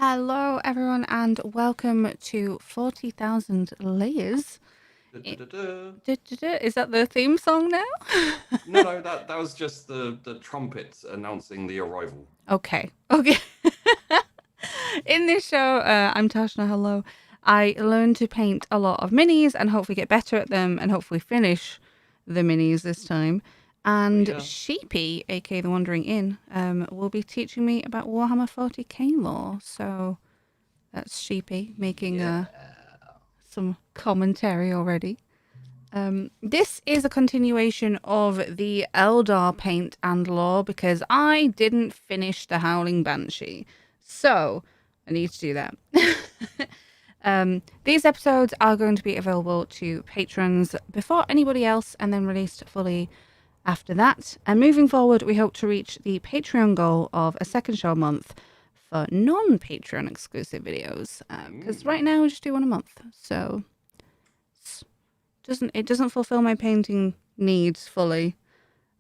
Hello, everyone, and welcome to 40,000 Layers. Du-du-du-du. Is that the theme song now? No, that was just the trumpets announcing the arrival. Okay. In this show, I'm Tashna. Hello. I learn to paint a lot of minis and hopefully get better at them and hopefully finish the minis this time. Oh And yeah. Sheepy, aka the Wandering Inn, will be teaching me about Warhammer 40k lore. So that's Sheepy making Yeah. some commentary already. This is a continuation of the Eldar paint and lore because I didn't finish the Howling Banshee. So, I need to do that. These episodes are going to be available to patrons before anybody else and then released fully after that. And moving forward, we hope to reach the Patreon goal of a second show a month for non-Patreon exclusive videos. Because right now we just do one a month. So it doesn't fulfill my painting needs fully.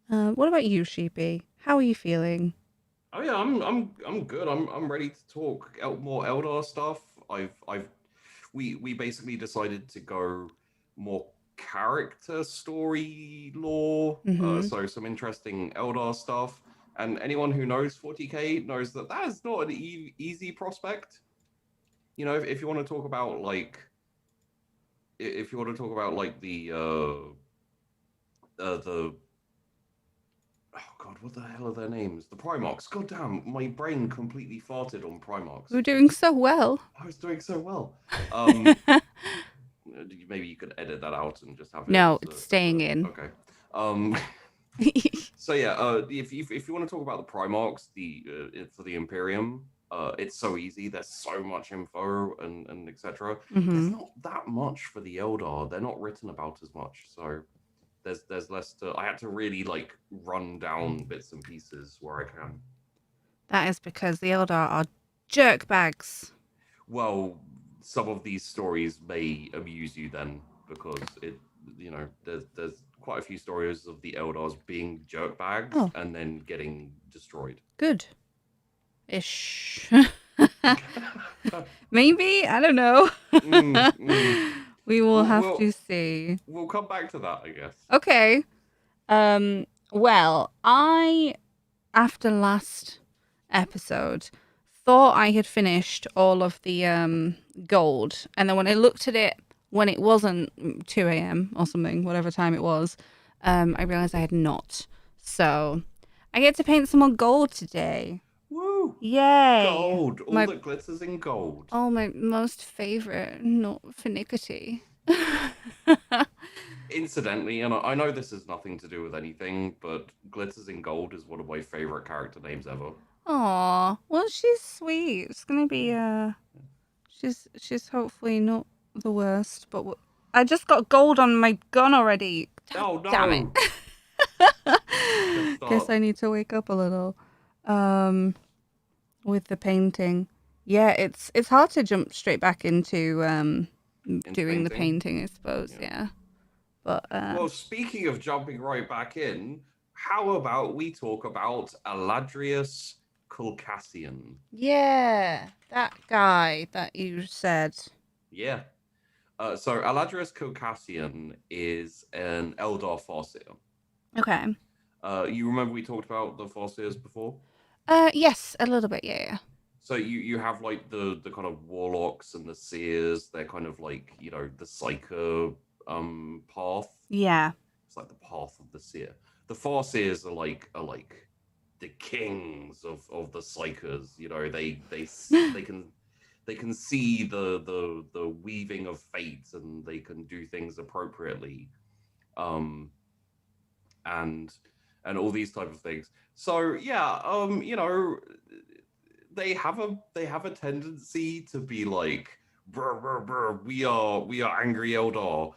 What about you, Sheepy? How are you feeling? Oh yeah. I'm good. I'm ready to talk more Eldar stuff. We basically decided to go more character story lore. Mm-hmm. So some interesting Eldar stuff. And anyone who knows 40k knows that that is not an easy prospect. You know, if you want to talk about like if you want to talk about like the oh god, what the hell are their names? The Primarchs. God damn, my brain completely farted on Primarchs. We're doing so well. I was doing so well. Um, maybe you could edit that out and just have it No, as it's as staying a in. okay. Um, so yeah, if you want to talk about the Primarchs, for the Imperium, it's so easy. There's so much info and etc. There's Mm-hmm. not that much for the Eldar. They're not written about as much. So there's less to. I had to really like run down bits and pieces where I can. That is because the Eldar are jerkbags. Well, some of these stories may amuse you then because there's quite a few stories of the Eldars being jerkbags Oh, and then getting destroyed. good. Ish. Maybe? I don't know. mm, mm. We will We'll, have to we'll see. we'll come back to that, I guess. Okay. Well, after last episode, thought I had finished all of the gold, and then when I looked at it when it wasn't 2 a.m. or something, whatever time it was, I realized I had not. So I get to paint some more gold today. Woo! Yay! Gold, all My that glitters in gold. my most favorite, not finickety. Incidentally, and I know this has nothing to do with anything, but glitters in gold is one of my favorite character names ever. Aw, well, she's sweet. It's gonna be she's hopefully not the worst, but I just got gold on my gun already. God Oh damn it! no! Good Guess start. I need to wake up a little. Um, with the painting, yeah, it's hard to jump straight back into Into doing the painting. painting, I suppose. Yeah. Yeah, but Well, speaking of jumping right back in, how about we talk about Aladrius Kulcassian? yeah, that guy that you said. Yeah. So Aladrius Kulcassian is an Eldar Farseer. Okay. You remember we talked about the Farseers before? Yes, a little bit. Yeah. So you have like the kind of warlocks and the seers. They're kind of like the psyker path. Yeah. It's like the path of the seer. The Farseers are like the kings of the psychers. They can see the weaving of fate and they can do things appropriately, um, and all these type of things. So yeah, they have a tendency to be like, brr, brr, brr, we are angry Eldar.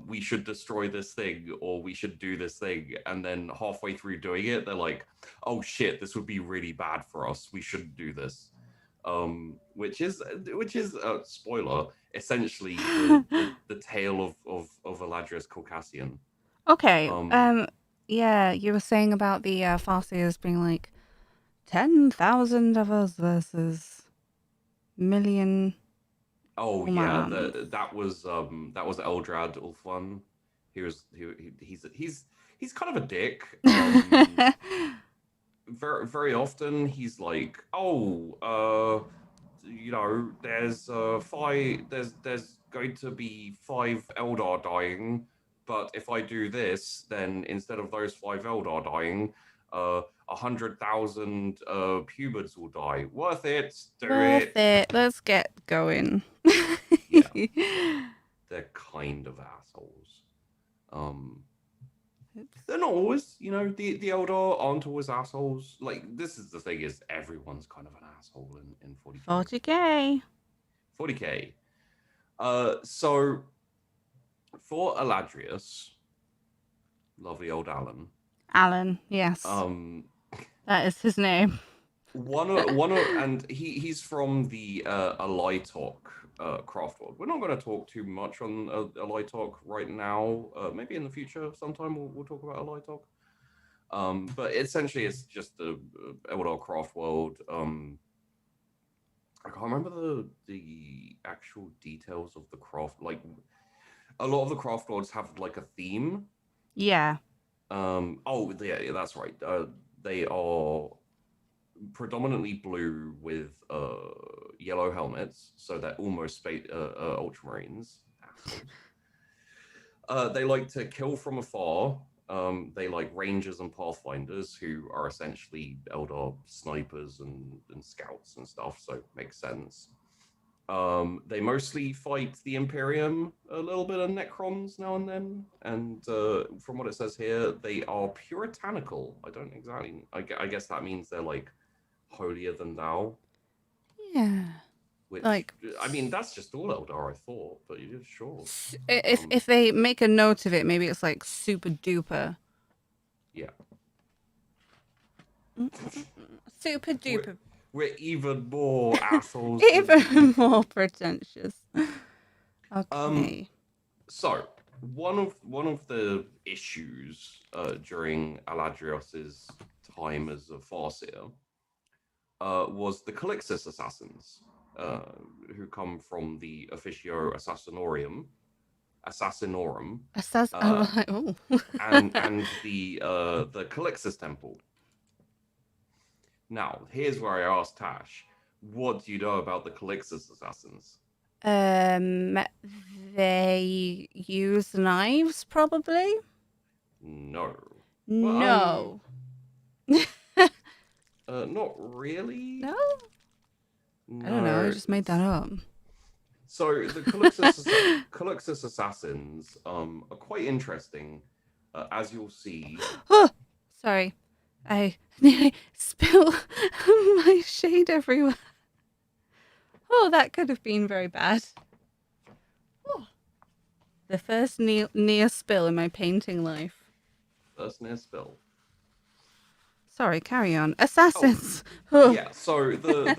We should destroy this thing or we should do this thing. And then halfway through doing it, they're like, oh shit, this would be really bad for us. We shouldn't do this. Which is spoiler, essentially the tale of Eladrius Caucasian. Okay. Um, Yeah, you were saying about the Farseers being like 10,000 of us versus million Oh yeah, commands. that was Eldrad Ulfwan. He's kind of a dick. Very often he's like, oh, there's going to be 5 Eldar dying, but if I do this, then instead of those 5 Eldar dying, 100,000 humans will die. Worth it. Do Worth it. it. Let's get going. Yeah, they're kind of assholes. Um, Oops. they're not always, the Eldar aren't always assholes. Like, this is the thing, is everyone's kind of an asshole in 40k. 40k. 40k. So for Eladrius, lovely old Alan. Alan, yes. That is his name. And he's from the Alitok Craftworld. We're not going to talk too much on Alitok right now. Maybe in the future, sometime we'll talk about Alitok. But essentially, it's just the Eldar Craftworld. I can't remember the actual details of the craft. Like, a lot of the Craftworlds have like a theme. Yeah. Oh yeah, that's right. They are predominantly blue with yellow helmets, so they're almost ultramarines. They like to kill from afar. They like rangers and pathfinders, who are essentially Eldar snipers and scouts and stuff, so it makes sense. They mostly fight the Imperium, a little bit of Necrons now and then, and from what it says here, they are puritanical. I don't exactly, I guess that means they're like holier than thou. Yeah. Which, Like, I mean, that's just all Eldar, I thought, but you're sure. if they make a note of it, maybe it's like super duper. Yeah. Super duper. We're even more assholes. Even more pretentious. Okay. So one of the issues during Aladrios's time as a Farseer was the Calyxus assassins, who come from the Officio Assassinorum, and the Calyxus Temple. Now, here's where I asked Tash, what do you know about the Calyxus assassins? They use knives, probably. No. No. Not really. No. No. I don't know. I just made that up. So the Calyxus assassins are quite interesting, as you'll see. Oh, sorry. I spilled my shade everywhere. Oh, that could have been very bad. Oh. The first near spill in my painting life. First near spill. Sorry, carry on. Assassins. Oh. Yeah, so the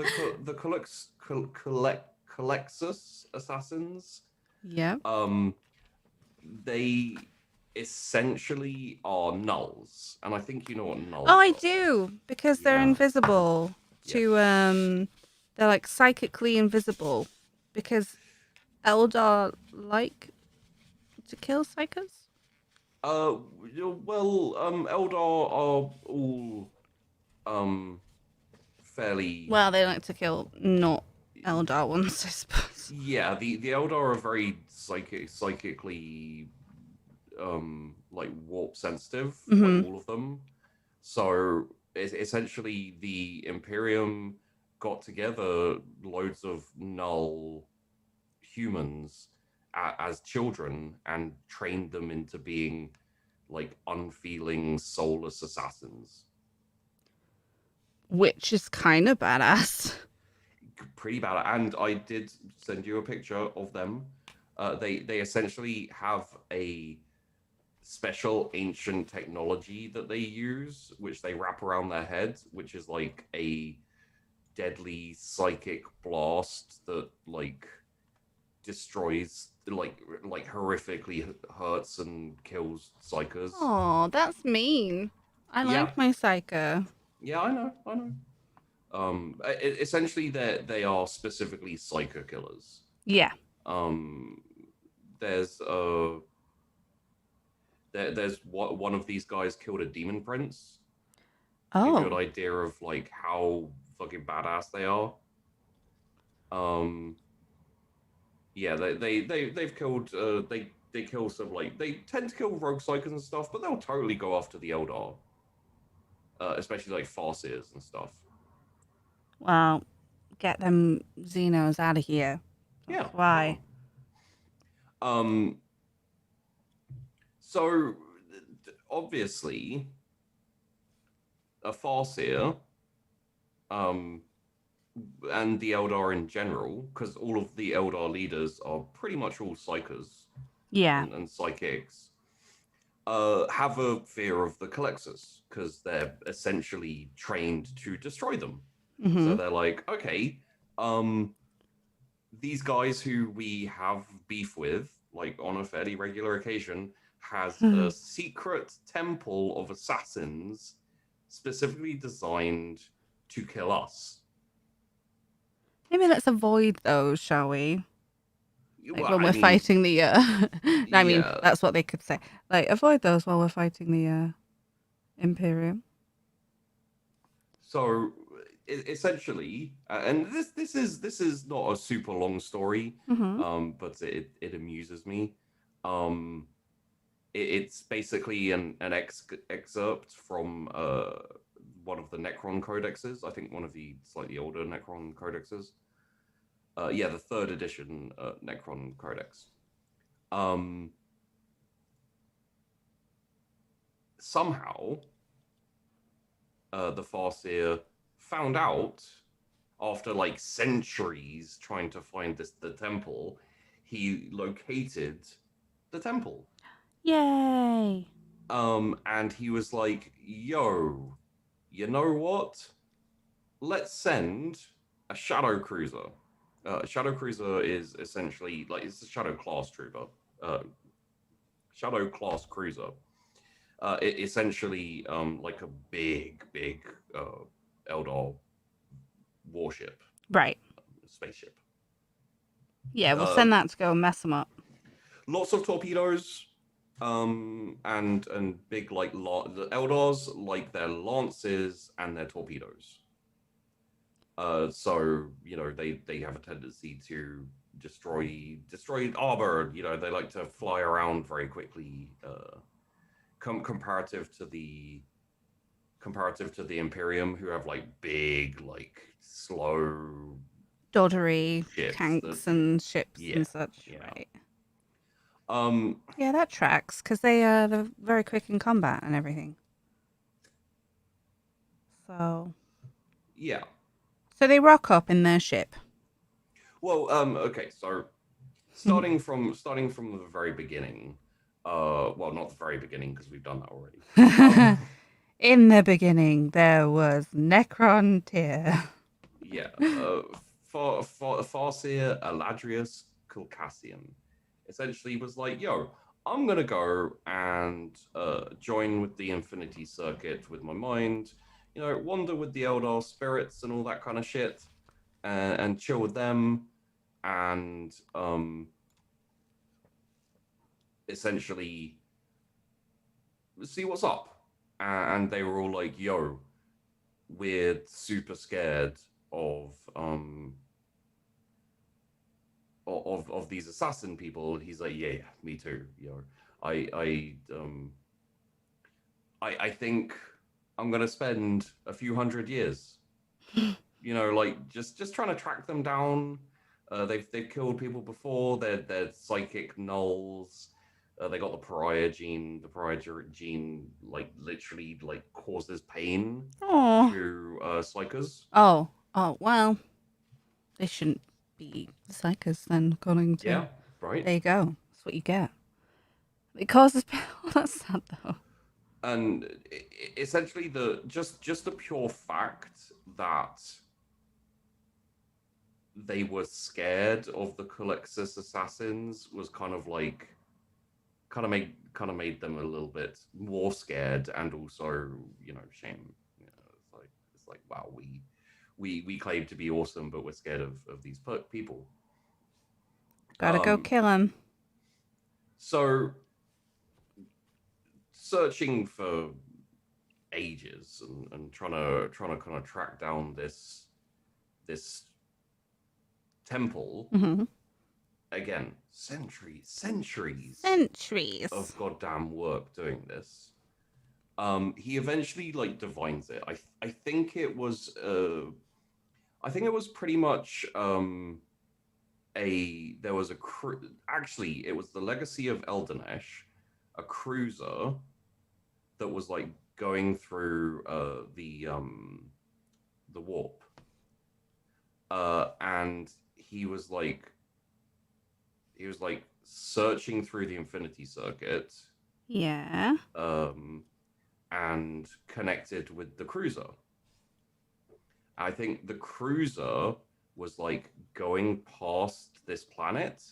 Calyxus assassins. Yeah. They essentially are nulls, and I think you know what nulls. Oh, I do, because they're invisible to they're like psychically invisible, because Eldar like to kill psychos. Eldar are all fairly well. They like to kill not Eldar ones, I suppose. Yeah, the Eldar are very psychically like warp sensitive, like all of them. So essentially, the Imperium got together loads of null humans as children and trained them into being like unfeeling, soulless assassins. Which is kind of badass. Pretty bad. And I did send you a picture of them. They essentially have a special ancient technology that they use, which they wrap around their head, which is like a deadly psychic blast that like destroys, like horrifically hurts and kills psychers. Oh, that's mean. I like my psycho. Yeah, I know. Essentially, they are specifically psycho killers. Yeah. There's there's one of these guys killed a demon prince. To give you an Oh. idea of like how fucking badass they are. Yeah, they've killed they kill some like they tend to kill rogue psychers and stuff, but they'll totally go after the Eldar, especially like Farseers and stuff. Well, get them Xenos out of here. That's Yeah. why. Um. So obviously, a Farseer, um, and the Eldar in general, because all of the Eldar leaders are pretty much all psychers Yeah. and psychics, have a fear of the Calyxus because they're essentially trained to destroy them. Mm-hmm. So they're like, okay, these guys who we have beef with, like on a fairly regular occasion, has a secret temple of assassins specifically designed to kill us. Maybe let's avoid those, shall we? Like Well, when I we're mean, fighting the I mean, yeah. that's what they could say. Like, avoid those while we're fighting the Imperium. So essentially, and this is not a super long story, Mm-hmm. but it amuses me. Um, it's basically an excerpt from one of the Necron codexes. I think one of the slightly older Necron codexes. Yeah, the third edition Necron codex. Somehow, the Farseer found out after like centuries trying to find the temple, he located the temple. Yay! And he was like, "Yo, you know what? Let's send a shadow cruiser." Shadow cruiser is essentially like it's a shadow class trooper, shadow class cruiser. Essentially like a big Eldar warship, Right. spaceship. Yeah, we'll Uh, send that to go and mess them up. Lots of torpedoes, and big like the Eldars like their lances and their torpedoes. So you know they have a tendency to destroy armor. You know they like to fly around very quickly. Comparative to the Imperium, who have like big like slow Doddery ships. tanks and ships Yeah, and such. yeah. Right. Um, Yeah, that tracks because they're very quick in combat and everything. So yeah. so they rock up in their ship. Well, okay, so starting from the very beginning, well, not the very beginning because we've done that already. In the beginning, there was Necron tier. Yeah, Farseer Eladrius Kulcassian essentially was like, "Yo, I'm gonna go and join with the Infinity Circuit with my mind, you know, wander with the Eldar spirits and all that kind of shit, and chill with them, and essentially see what's up." And they were all like, "Yo, we're super scared of of these assassin people." He's like, "Yeah, me too. You know, I think I'm gonna spend a few hundred years, you know, like just trying to track them down. They've killed people before. They're psychic nulls. They got the pariah gene. The pariah gene like literally like causes pain Oh. to psychers. Oh. Oh. Well, they shouldn't be psychers then, according to. Yeah, right. There you go. That's what you get. It causes. Oh, that's sad though. And essentially the just the pure fact that they were scared of the Calyxus assassins was kind of like kind of made them a little bit more scared, and also, you know, shame. You know, it's like wow, we claim to be awesome, but we're scared of these people. Gotta go kill him. So searching for ages and trying to kind of track down this temple. Mm-hmm. Again, centuries of goddamn work doing this. He eventually like divines it. I think it was pretty much there was a actually it was the legacy of Eldanesh, a cruiser that was like going through the warp, and he was like searching through the infinity circuit, Yeah. and connected with the cruiser. I think the cruiser was like going past this planet,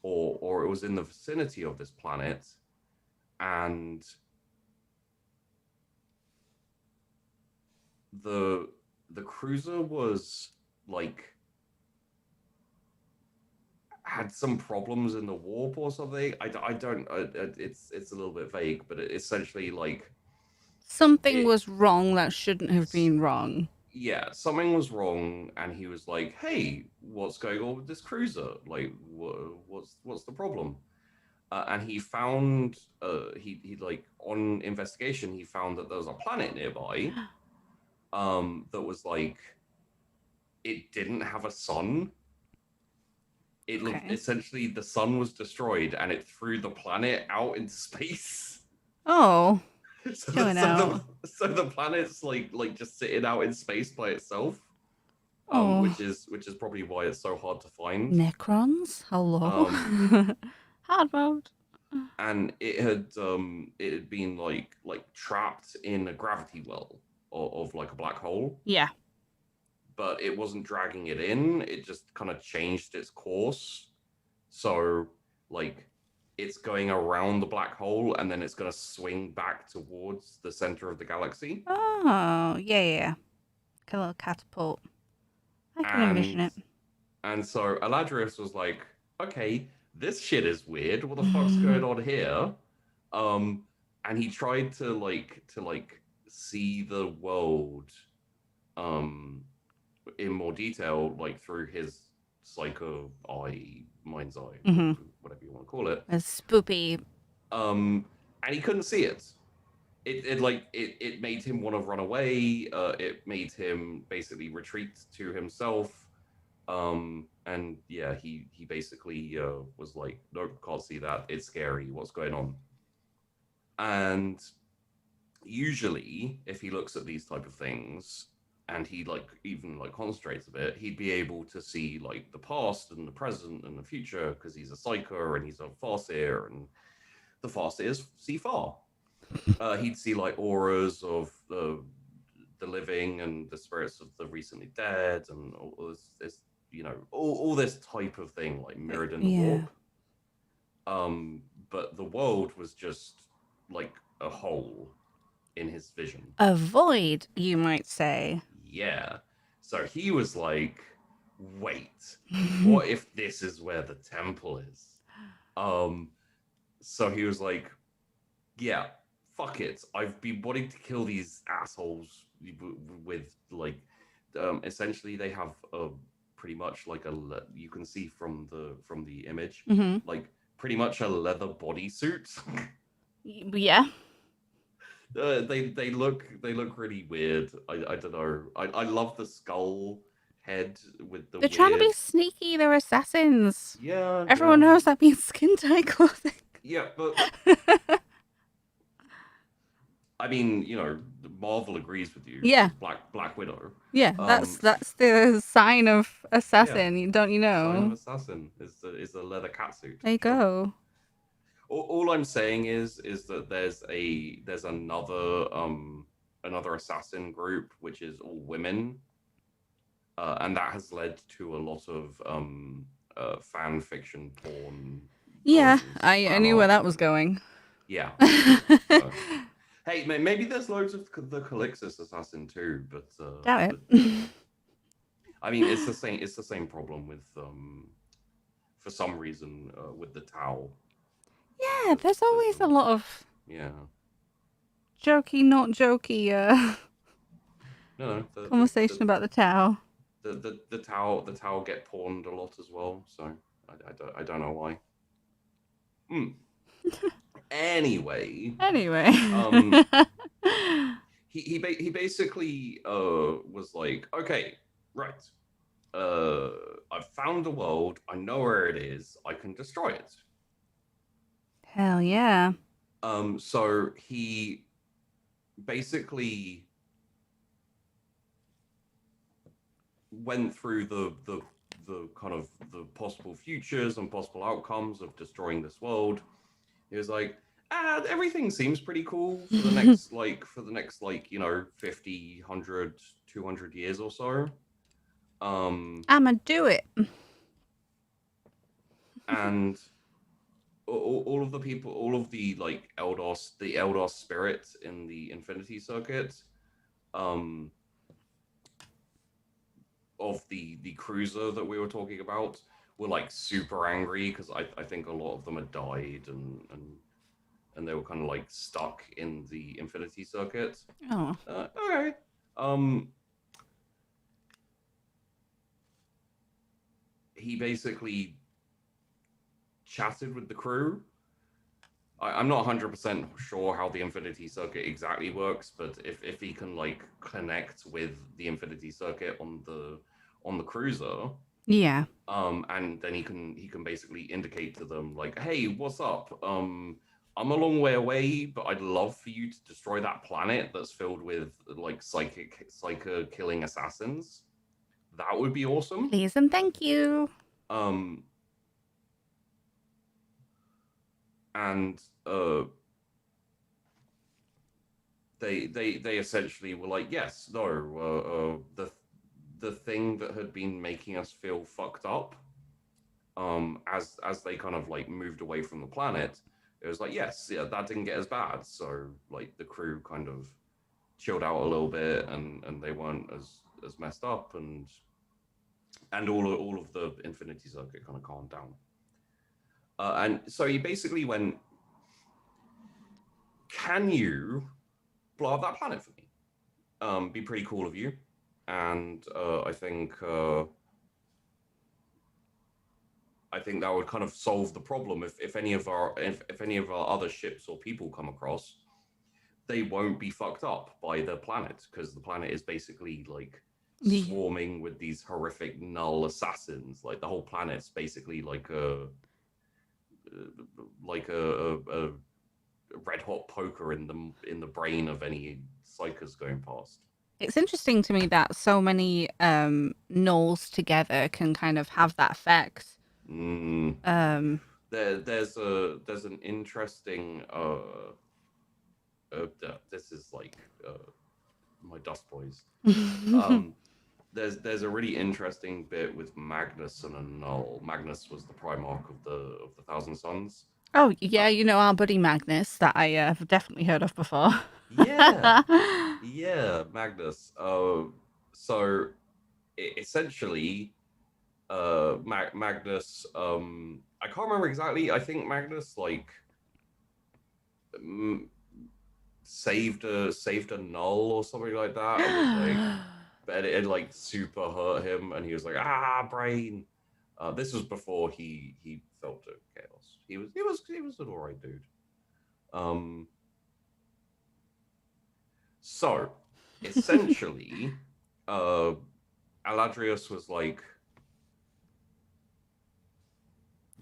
or it was in the vicinity of this planet, and the cruiser was like had some problems in the warp or something. I don't. It's a little bit vague, but it essentially like something was wrong that shouldn't have been wrong. Yeah, something was wrong, and he was like, "Hey, what's going on with this cruiser? Like, what's the problem?" And he found he like on investigation he found that there was a planet nearby that was like it didn't have a sun. It looked essentially the sun was destroyed and it threw the planet out into space. Oh, so the planet's like just sitting out in space by itself, which is probably why it's so hard to find. Necrons, hello. Hard mode. And it had been like trapped in a gravity well of like a black hole. Yeah. But it wasn't dragging it in. It just kind of changed its course. So like it's going around the black hole and then it's going to swing back towards the center of the galaxy. Oh, yeah. Like a little catapult. I can envision it. And so Aladrius was like, okay, this shit is weird. What the fuck's going on here? And he tried to see the world in more detail, like through his psycho eye, mind's eye, whatever you want to call it. A spoopy. And he couldn't see it. It made him want to run away. It made him basically retreat to himself. And yeah, he basically was like, nope, can't see that. It's scary. What's going on? And usually, if he looks at these type of things and he even concentrates a bit, he'd be able to see like the past and the present and the future because he's a psyker and he's a farseer, and the farseers see far. He'd see like auras of the living and the spirits of the recently dead and all this all this type of thing, like mirrored in the warp. But the world was just like a hole in his vision. A void, you might say. Yeah. So he was like, wait, what if this is where the temple is? So he was like, yeah, fuck it. I've been wanting to kill these assholes with like, essentially they have pretty much like you can see from the image, like pretty much a leather bodysuit. Yeah. They look really weird. I don't know. I love the skull head with the. They're trying to be sneaky. They're assassins. Yeah. Everyone knows that means skin tight clothing. Yeah, but I mean, Marvel agrees with you. Yeah. Black Widow. Yeah, that's the sign of assassin. Yeah. Don't you know? Sign of assassin is a leather catsuit. There you go. All I'm saying is that there's another assassin group which is all women, and that has led to a lot of fan fiction porn. Yeah, I knew where that was going. Yeah. Hey, maybe there's loads of the Calyxus assassin too, but doubt it. I mean, it's the same. It's the same problem with for some reason with the Tau. Yeah, there's always a lot of yeah. jokey, not jokey No, conversation about the Tau. the Tau get pawned a lot as well. So I don't know why. Hmm. Anyway, Anyway. he basically was like, okay, right. I've found a world. I know where it is. I can destroy it. Hell yeah. So he basically went through the kind of the possible futures and possible outcomes of destroying this world. He was like, everything seems pretty cool for the next like 50 100 200 years or so. I'ma do it. And all of the people, all of the like Eldar spirits in the Infinity Circuit, of the cruiser that we were talking about, were like super angry because I think a lot of them had died and they were kind of like stuck in the Infinity Circuit. Oh. Okay. He basically chatted with the crew. I'm not 100% sure how the Infinity Circuit exactly works, but if he can like connect with the Infinity Circuit on the cruiser, Yeah. and then he can basically indicate to them like, hey, what's up? I'm a long way away, but I'd love for you to destroy that planet that's filled with like psyker killing assassins. That would be awesome. Please and thank you. And they essentially were like, yes, no, the thing that had been making us feel fucked up, as they kind of like moved away from the planet, it was like, yes, yeah, that didn't get as bad. So like the crew kind of chilled out a little bit, and they weren't as messed up, and all of the Infinity Circuit kind of calmed down. And so he basically went, can you blow up that planet for me? Be pretty cool of you. And I think that would kind of solve the problem. If any of our other ships or people come across, they won't be fucked up by the planet, because the planet is basically like swarming with these horrific null assassins. Like the whole planet's basically like a red hot poker in the brain of any psychers going past. It's interesting to me that so many nulls together can kind of have that effect. There's an interesting this is like my Dust Boys. There's a really interesting bit with Magnus and a null. Magnus was the Primarch of the Thousand Suns. Oh yeah, you know our buddy Magnus that I have definitely heard of before. Yeah, Magnus. So essentially, Magnus. I can't remember exactly. I think Magnus like saved a null or something like that. It was like, but it like super hurt him, and he was like, brain. This was before he felt to chaos. He was an alright dude. So essentially, Aladrius was like,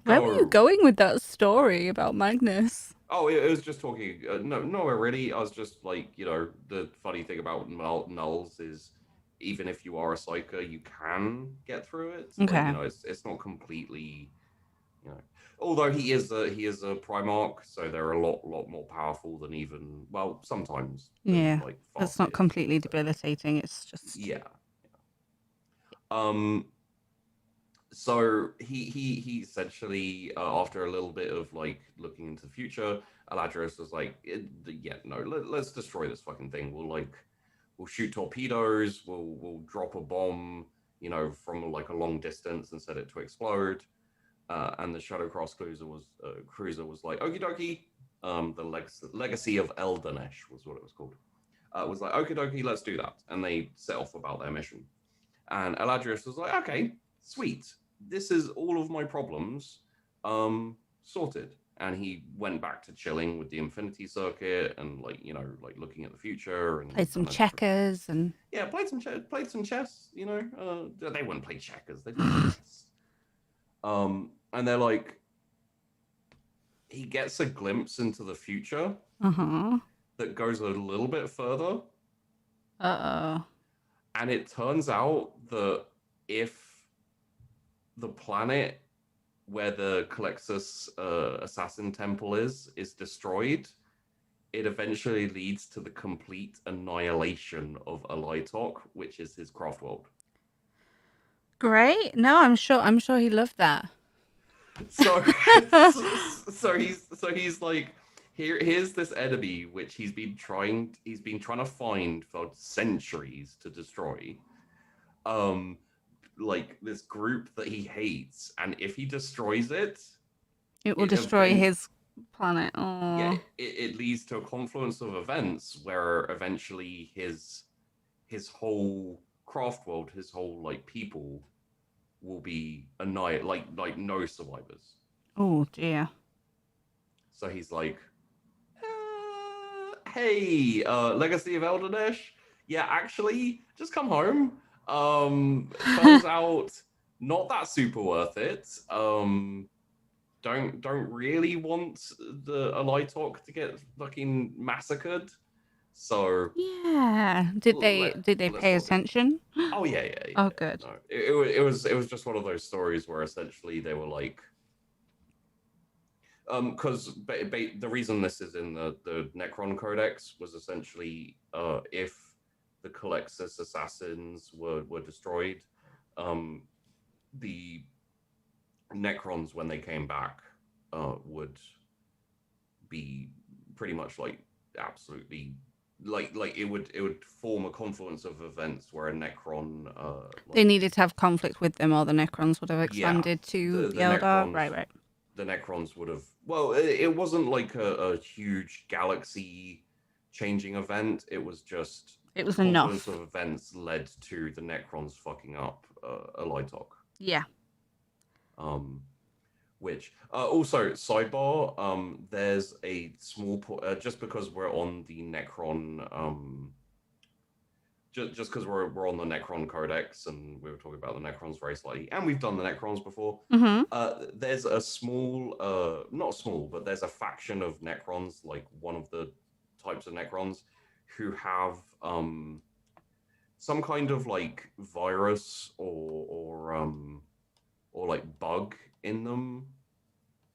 where were you going with that story about Magnus? Oh, it was just talking. No, really. I was just like, the funny thing about nulls is, even if you are a psyker, you can get through it. Okay. Like, it's not completely, Although he is a Primarch, so they're a lot more powerful than even, well, sometimes. Yeah, like that's not completely debilitating. It's just yeah. So he essentially, after a little bit of like looking into the future, Aladris was like, let's destroy this fucking thing. We'll shoot torpedoes. We'll drop a bomb you know, from like a long distance and set it to explode. And the Shadowcross cruiser was like, okie dokie. The Legacy of Eldanesh was what it was called. Was like, okie dokie, let's do that. And they set off about their mission. And Eladrius was like, okay, sweet. This is all of my problems sorted. And he went back to chilling with the Infinity Circuit and like, you know, like looking at the future and Played some checkers and yeah, played some chess. You know, they wouldn't play checkers; they play chess. And they're like, he gets a glimpse into the future that goes a little bit further. And it turns out that if the planet where the Calyxus assassin temple is destroyed, it eventually leads to the complete annihilation of Alytok, which is his craft world. Great. No, I'm sure he loved that. So he's like, here's this enemy which he's been trying to find for centuries to destroy. Like this group that he hates, and if he destroys it, it will destroy his planet. Aww. Yeah, it leads to a confluence of events where eventually his whole craft world, his whole like people will be annihilated, like no survivors. Oh dear. So he's like, hey, Legacy of Eldanesh, yeah, actually, just come home. Turns out not that super worth it. Don't really want the Alytok to get fucking massacred. So yeah, did they pay attention? Oh yeah. Oh good. No, it was just one of those stories where essentially they were like, because the reason this is in the Necron codex was essentially if the Calyxus assassins were destroyed, the Necrons when they came back would be pretty much like absolutely like it would form a confluence of events where a Necron they needed to have conflict with them, or the Necrons would have expanded to the Eldar. Right. The Necrons would have, well, it wasn't like a huge galaxy changing event. It was just enough of events led to the Necrons fucking up Alytok. Yeah. Which also sidebar, there's a small just because we're on the Necron just because we're on the Necron codex and we were talking about the Necrons very slightly, and we've done the Necrons before. There's a small not small, but there's a faction of Necrons, like one of the types of Necrons, who have some kind of like virus or like bug in them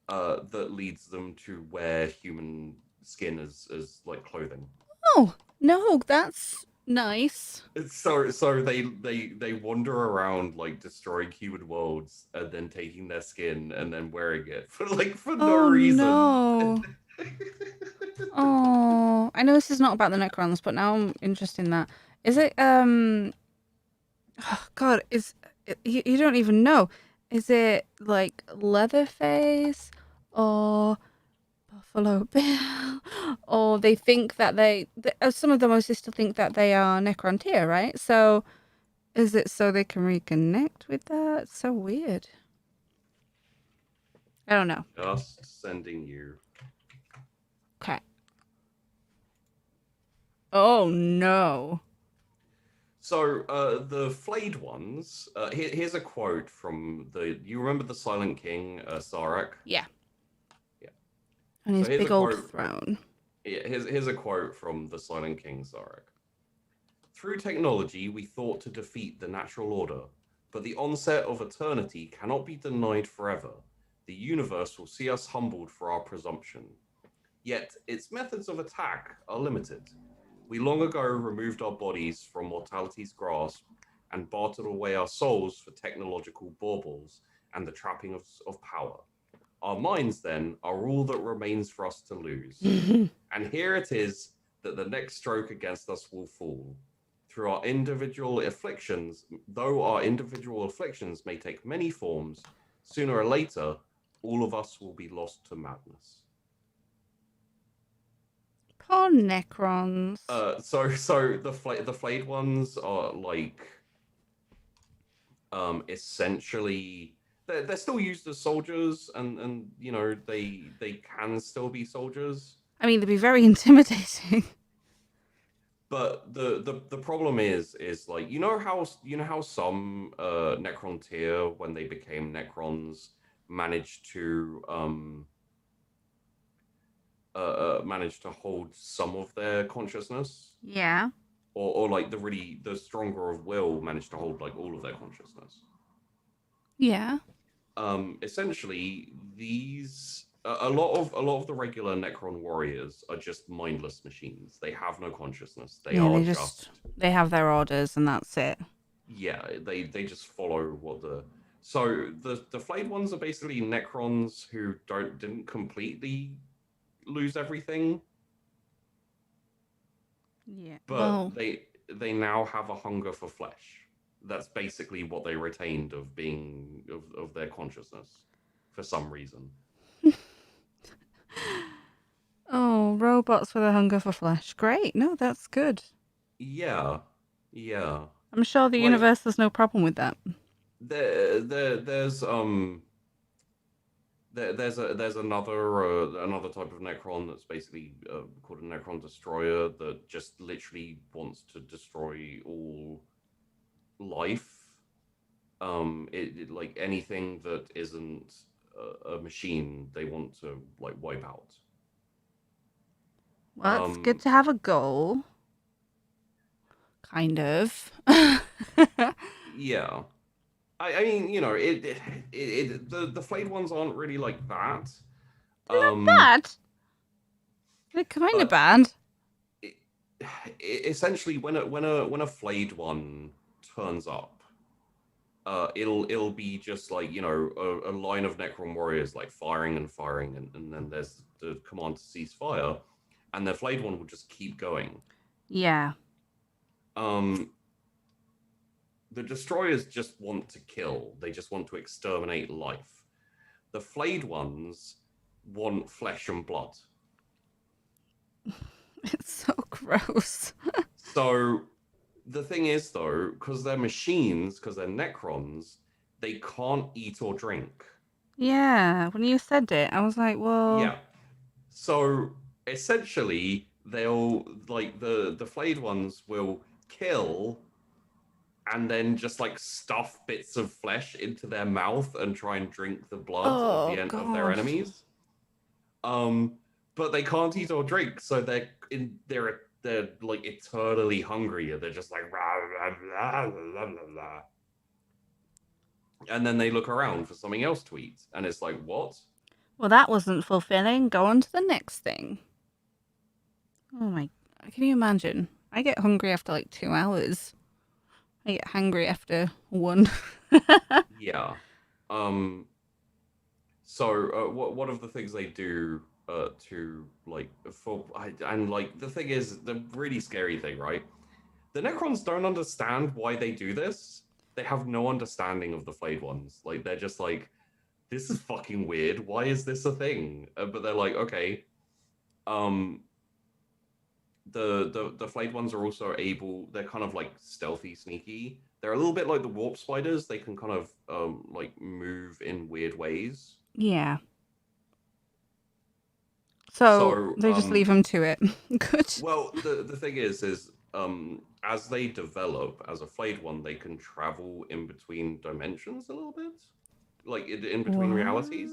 that leads them to wear human skin as like clothing. Oh no, that's nice. So they wander around like destroying human worlds and then taking their skin and then wearing it for no reason. No. Oh, I know this is not about the Necrons, but now I'm interested in that. Is it oh God, you don't even know. Is it like Leatherface or Buffalo Bill? Or they think that some of them also still think that they are Necron tier, right? So is it so they can reconnect with that? It's so weird. I don't know. Just sending you. Okay. Oh no. So the Flayed Ones. Here's a quote from you remember the Silent King, Sarek? Yeah. Yeah. And his big old throne. Here's a quote from the Silent King, Sarek. Through technology, we thought to defeat the natural order, but the onset of eternity cannot be denied forever. The universe will see us humbled for our presumption. Yet its methods of attack are limited. We long ago removed our bodies from mortality's grasp and bartered away our souls for technological baubles and the trapping of power. Our minds, then, are all that remains for us to lose. And here it is that the next stroke against us will fall. through our individual afflictions, though our individual afflictions may take many forms, sooner or later, all of us will be lost to madness. Poor Necrons. So the Flayed Ones are like essentially they're still used as soldiers, and you know they can still be soldiers. I mean, they'd be very intimidating. But the problem is like you know how some Necron tier when they became Necrons managed to managed to hold some of their consciousness, Yeah. or like the stronger of will managed to hold like all of their consciousness. Yeah. Essentially these a lot of the regular Necron warriors are just mindless machines. They have no consciousness. They Yeah, are they just they have their orders and that's it. yeah, they just follow what the so the Flayed Ones are basically Necrons who didn't completely lose everything, Yeah. but Well, they now have a hunger for flesh. That's basically what they retained of being of their consciousness for some reason. oh, robots with a hunger for flesh. Great. No, that's good. Yeah, yeah. I'm sure the Like universe has no problem with that. there's there's another type of Necron that's basically called a Necron destroyer that just literally wants to destroy all life. It like anything that isn't a machine, they want to like wipe out. Well, it's good to have a goal. Kind of. Yeah. I mean, you know, the Flayed Ones aren't really like that. They're not Um, bad. They're kind of but bad. it, essentially, when a Flayed One turns up, it'll be just like you know a line of Necron warriors like firing and firing, and then there's the command to cease fire, and the Flayed One will just keep going. Yeah. Um, the destroyers just want to kill. They just want to exterminate life. The Flayed Ones want flesh and blood. It's so gross. So the thing is, though, because they're machines, because they're Necrons, they can't eat or drink. Yeah. When you said it, I was like, well, Yeah. So essentially, they'll like the Flayed Ones will kill and then just like stuff bits of flesh into their mouth and try and drink the blood of oh the end of their god. enemies. But they can't eat or drink, so they're like eternally hungry, and they're just like blah, blah, blah, blah, blah. And then they look around for something else to eat, and it's like what? Well, that wasn't fulfilling. Go on to the next thing. Oh my. Can you imagine? I get hungry after like 2 hours. I get hungry after one. Yeah. Um. So what of the things they do to like and like the thing is the really scary thing, right? The Necrons don't understand why they do this. They have no understanding of the Flayed Ones. Like they're just like, this is fucking weird. Why is this a thing? But they're like, okay. Um, the Flayed Ones are also able. They're kind of like stealthy, sneaky. They're a little bit like the warp spiders. They can kind of like move in weird ways. Yeah. So So they just leave him to it. Good. well, the thing is as they develop as a Flayed One, they can travel in between dimensions a little bit, like in between realities.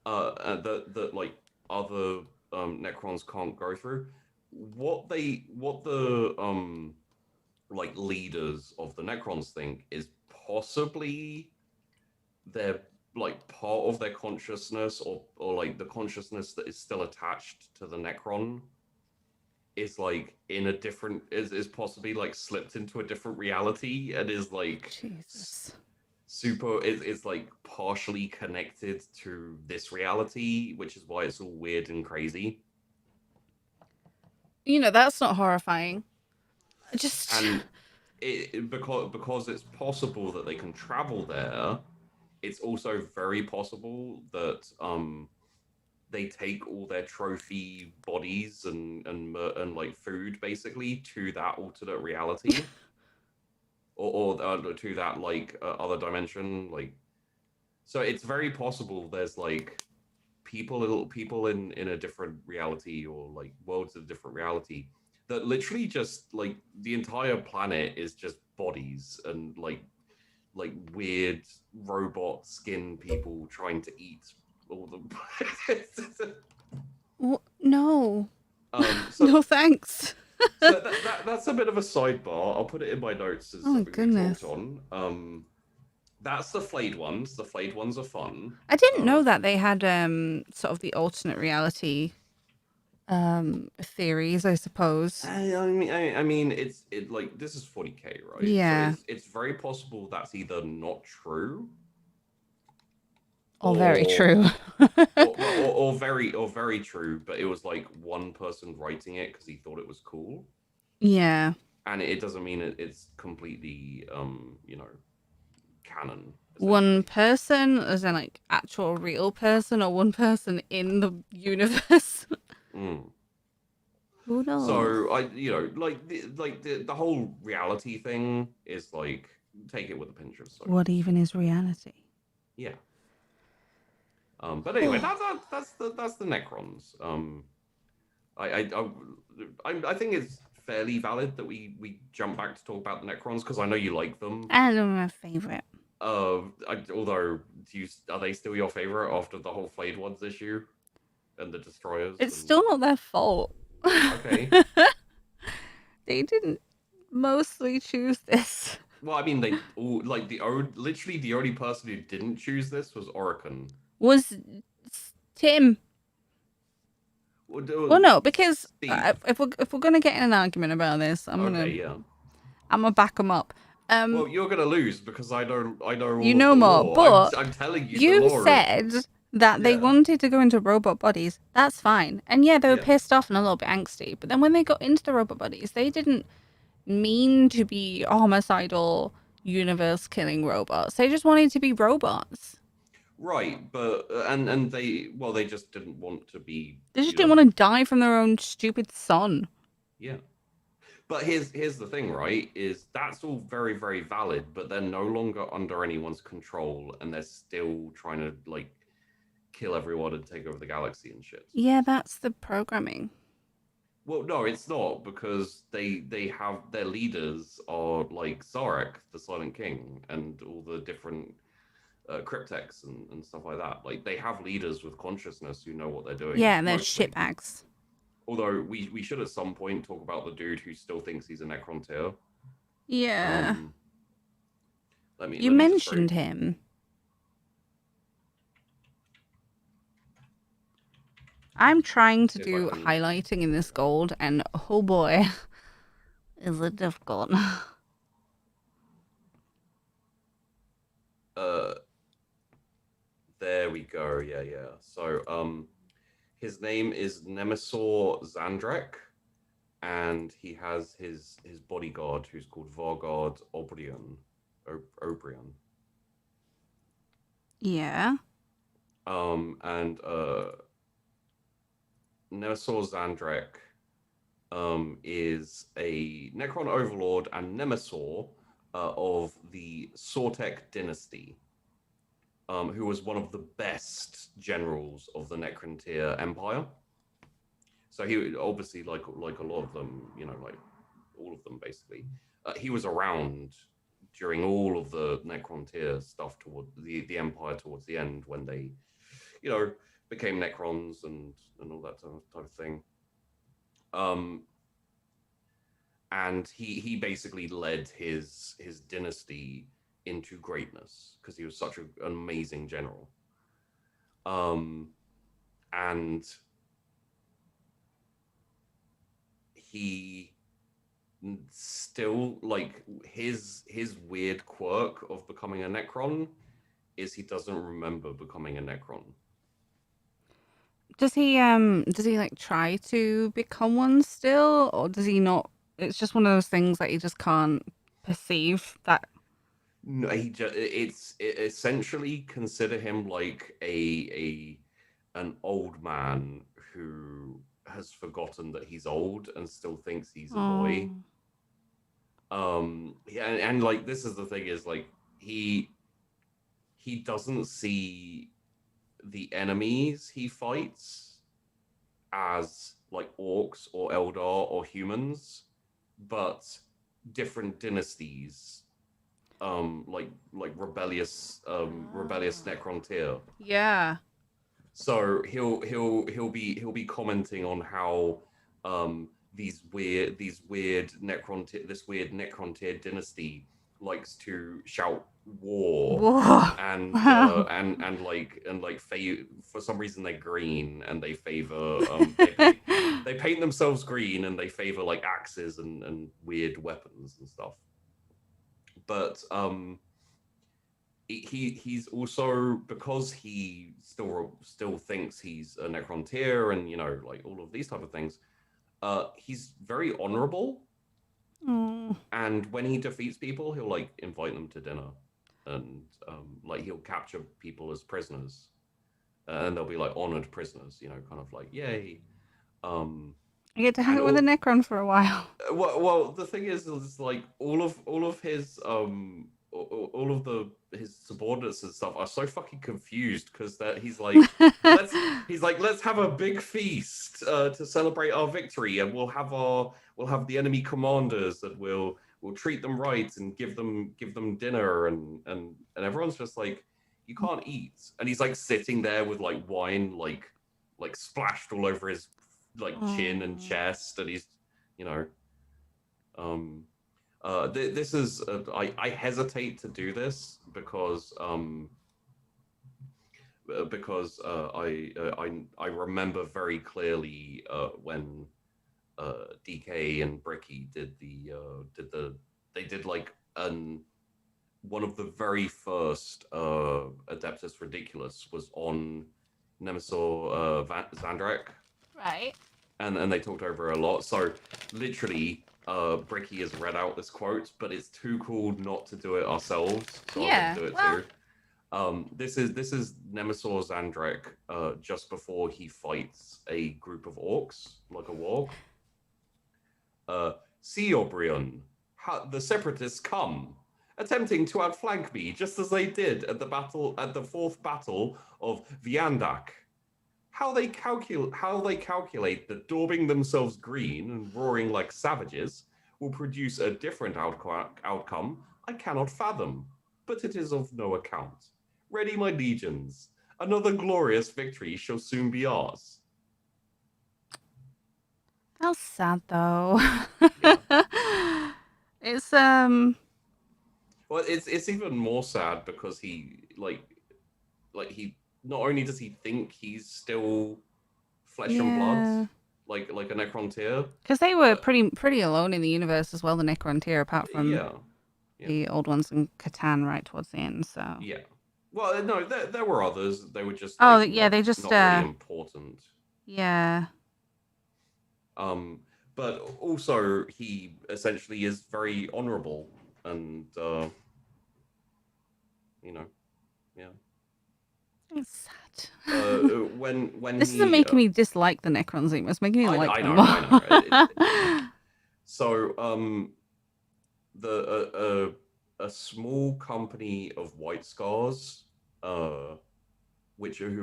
That like other Necrons can't go through. What the like leaders of the Necrons think is possibly their like part of their consciousness, or like the consciousness that is still attached to the Necron is like in a different is possibly like slipped into a different reality and is like Jesus. super is like partially connected to this reality, which is why it's all weird and crazy. You know, that's not horrifying. Just And because it's possible that they can travel there, it's also very possible that they take all their trophy bodies and like food basically to that alternate reality, or to that like other dimension. Like, so it's very possible there's like people in a different reality, or like worlds of a different reality, that literally just like the entire planet is just bodies and like weird robot skin people trying to eat all the no, so no thanks. so that's a bit of a sidebar. I'll put it in my notes as Oh my something we talked goodness. on. That's the Flayed Ones. The Flayed Ones are fun. I didn't know that they had sort of the alternate reality theories, I suppose. I mean, it like this is 40k, right? So Yeah. it's very possible that's either not true, All very or true. or very true, but it was like one person writing it because he thought it was cool, Yeah. and it doesn't mean it's completely canon. One Essentially. person, as in like actual real person, or one person in the universe. Mm. Who knows? So the whole reality thing is like, take it with a pinch of salt. What even is reality? Yeah. But anyway, that's the Necrons. I, I I think it's fairly valid that we jump back to talk about the Necrons because I know you like them. And my favorite. Although, are they still your favorite after the whole Flayed Ones issue and the Destroyers? It's still not their fault. Okay. They didn't mostly choose this. Well, I mean, they all like literally the only person who didn't choose this was Oricon. Was Tim? Well, no, because Steve. if we're gonna get in an argument about this, I'm gonna back them up. Well, you're gonna lose because I know You all of know the more, lore. but I'm telling you the you lore. said that they Yeah, wanted to go into robot bodies. That's fine, and yeah, they were yeah. pissed off and a little bit angsty. But then when they got into the robot bodies, they didn't mean to be homicidal, universe-killing robots. They just wanted to be robots. Right, but they just didn't want to be. They just didn't want to die from their own stupid son. Yeah. But here's the thing, right? Is that's all very very valid, but they're no longer under anyone's control, and they're still trying to like kill everyone and take over the galaxy and shit. Yeah, that's the programming. Well, no, it's not, because they have their leaders are like Sarek, the Silent King, and all the different cryptex and stuff like that. Like, they have leaders with consciousness who know what they're doing. Yeah, and they're Mostly. shitbags. Although we should at some point talk about the dude who still thinks he's a Necron tier. Yeah. Let me mentioned him. I'm trying to do highlighting in this gold, and oh boy, is it difficult. There we go. Yeah. So, his name is Nemosaur Zandrek, and he has his bodyguard who's called Vargard Obrion. Obrion. Yeah. And Nemosaur Zandrek is a Necron overlord and Nemesaur of the Sortek dynasty, who was one of the best generals of the Necron Empire. So he obviously, like a lot of them, like all of them basically, he was around during all of the Necron stuff toward the Empire towards the end, when they, became Necrons and all that type of thing. And he basically led his dynasty into greatness because he was such an amazing general. And he still, like, his weird quirk of becoming a Necron is he doesn't remember becoming a Necron. Does he like try to become one still, or does he not it's just one of those things that you just can't perceive that. No, essentially consider him like an old man who has forgotten that he's old and still thinks he's a boy. Oh. Yeah, and like this is the thing is like he doesn't see the enemies he fights as like orcs or Eldar or humans, but different dynasties, like rebellious Necron tier. Yeah. So he'll be commenting on how these weird this weird Necron tier dynasty likes to shout war Whoa. and Wow. for some reason they're green and they favor they paint themselves green and they favor like axes and weird weapons and stuff. But he's also, because he still thinks he's a Necron tier and you know like all of these type of things, he's very honorable. Oh. And when he defeats people, he'll like invite them to dinner, and like he'll capture people as prisoners, and they'll be like honored prisoners, you know, kind of like yay. I get to hang And out with a Necron for a while. well, the thing is like all of his all of his subordinates and stuff are so fucking confused because that he's like let's have a big feast to celebrate our victory, and we'll have the enemy commanders and we'll treat them right and give them dinner, and everyone's just like, you can't eat, and he's like sitting there with like wine like splashed all over his like chin and chest, and he's, you know, this is I hesitate to do this because I remember very clearly when DK and Bricky did they did like one of the very first Adeptus Ridiculous was on Nemesaur Zandrak. Right. And they talked over a lot. So literally, Bricky has read out this quote, but it's too cool not to do it ourselves. So Yeah, I'll do it well, too. This is Nemesaur Zandrak just before he fights a group of orcs, like a warg. See, Obrion, the separatists come, attempting to outflank me, just as they did at the fourth battle of Viandak. How they calculate that daubing themselves green and roaring like savages will produce a different outcome I cannot fathom, but it is of no account. Ready, my legions. Another glorious victory shall soon be ours. that's sad though. Yeah. It's Well, it's even more sad because he he not only does he think he's still flesh and blood, yeah, like a Necron tier. because they were pretty alone in the universe as well. The Necron tier, apart from Yeah, yeah, the old ones in Catan right towards the end. So yeah. Well, no, there were others. They were just oh like yeah, they just not really important. yeah. But also he essentially is very honorable, and you know, yeah. It's sad. When This isn't he making me dislike the Necrons anymore. It's making me like I them know, more. I know. So a small company of White Scars, who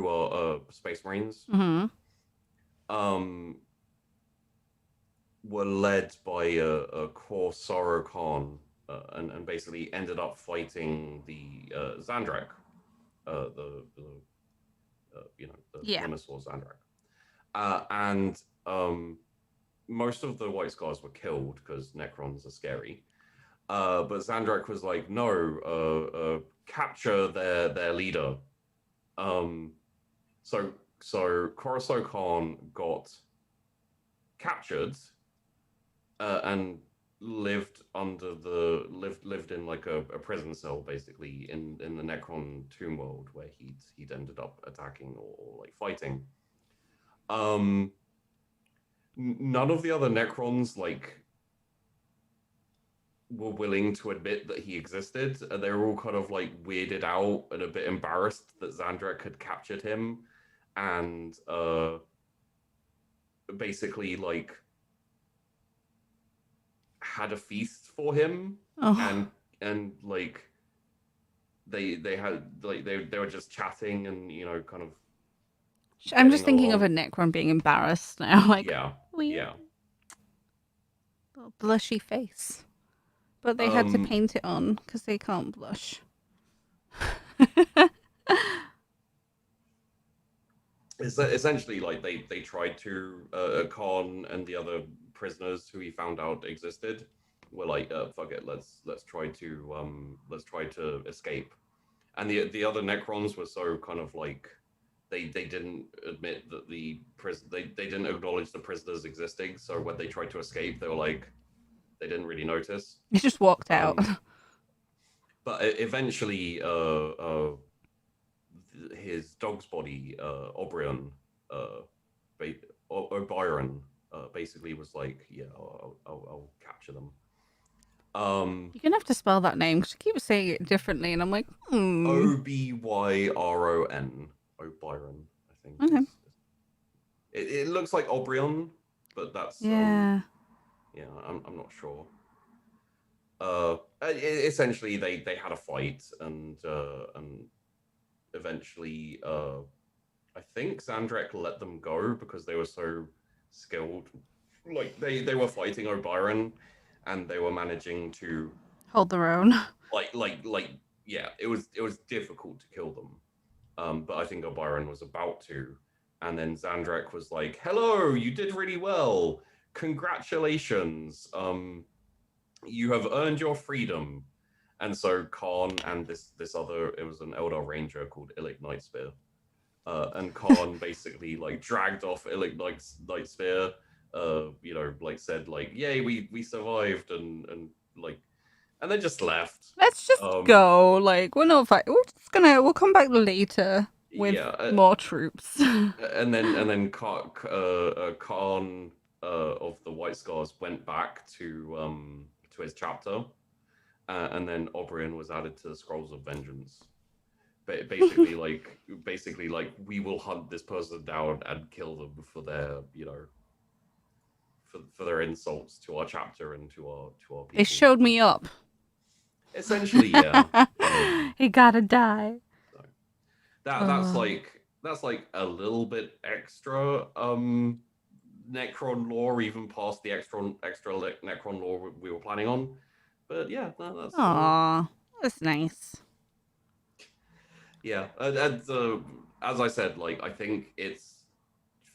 are Space Marines, Mm-hmm. were led by a core Sorrow Khan, and basically ended up fighting the Zandrak, the you know, the Yeah. Nemesaur Zandrak, and most of the White Scars were killed because Necrons are scary. But Zandrak was like, no, capture their leader. So Coruscant Khan got captured and lived in like a prison cell basically in the Necron tomb world where he'd ended up attacking or like fighting. None of the other Necrons like were willing to admit that he existed, and they were all kind of like weirded out and a bit embarrassed that Xandrek had captured him, and basically like had a feast for him, Oh. and like they had like they were just chatting and kind of I'm just getting thinking of a along. Necron being embarrassed now, like Yeah, weird yeah. little blushy face. But they had to Um, paint it on because they can't blush. essentially like they tried to Khan and the other prisoners who he found out existed were like fuck it, let's try to escape. And the other Necrons were so kind of like they didn't admit that they didn't acknowledge the prisoners existing, so when they tried to escape they were like they didn't really notice. He just walked out. But eventually his dog's body, Oberon, uh, O'Byron, basically was like, yeah, I'll capture them. You're gonna have to spell that name because you keep saying it differently, and I'm like, Obyron, O'Byron, I think. Okay. It looks like Oberon, but that's Yeah. yeah, I'm not sure. Essentially they had a fight, and eventually I think Xandrek let them go because they were so skilled. Like they were fighting O'Byron, and they were managing to Hold their own. like yeah, it was difficult to kill them. But I think O'Byron was about to, and then Xandrek was like, "Hello, you did really well. Congratulations. You have earned your freedom." And so Khan and this other, it was an Eldar Ranger called Illic Nightspear. And Khan basically like dragged off Illic Nightspear, like said like, "Yay, we survived," and like, and then just left. Let's just go. Like, we're not fighting. We'll come back later with Yeah, more troops. and then Khan of the White Scars went back to his chapter, and then Oberon was added to the Scrolls of Vengeance. Basically like we will hunt this person down and kill them for their for their insults to our chapter and to our people. They showed me up. Essentially, yeah. He gotta die. So that's like a little bit extra Necron lore, even past the extra Necron lore we were planning on. But yeah, that's Aww, that's nice. yeah, and as I said, like I think it's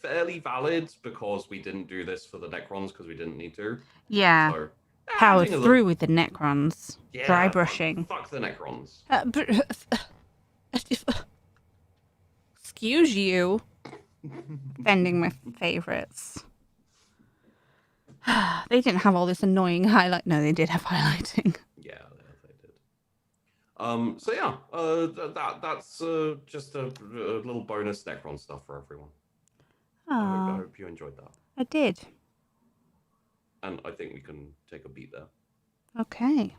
fairly valid because we didn't do this for the Necrons because we didn't need to. Yeah. So Powered through with the Necrons. Yeah, Dry brushing. Fuck the Necrons. Excuse you. Defending my favorites. They didn't have all this annoying highlight. No, they did have highlighting. Yeah, they did. So yeah, that's just a little bonus Necron stuff for everyone. I hope you enjoyed that. I did. And I think we can take a beat there. Okay.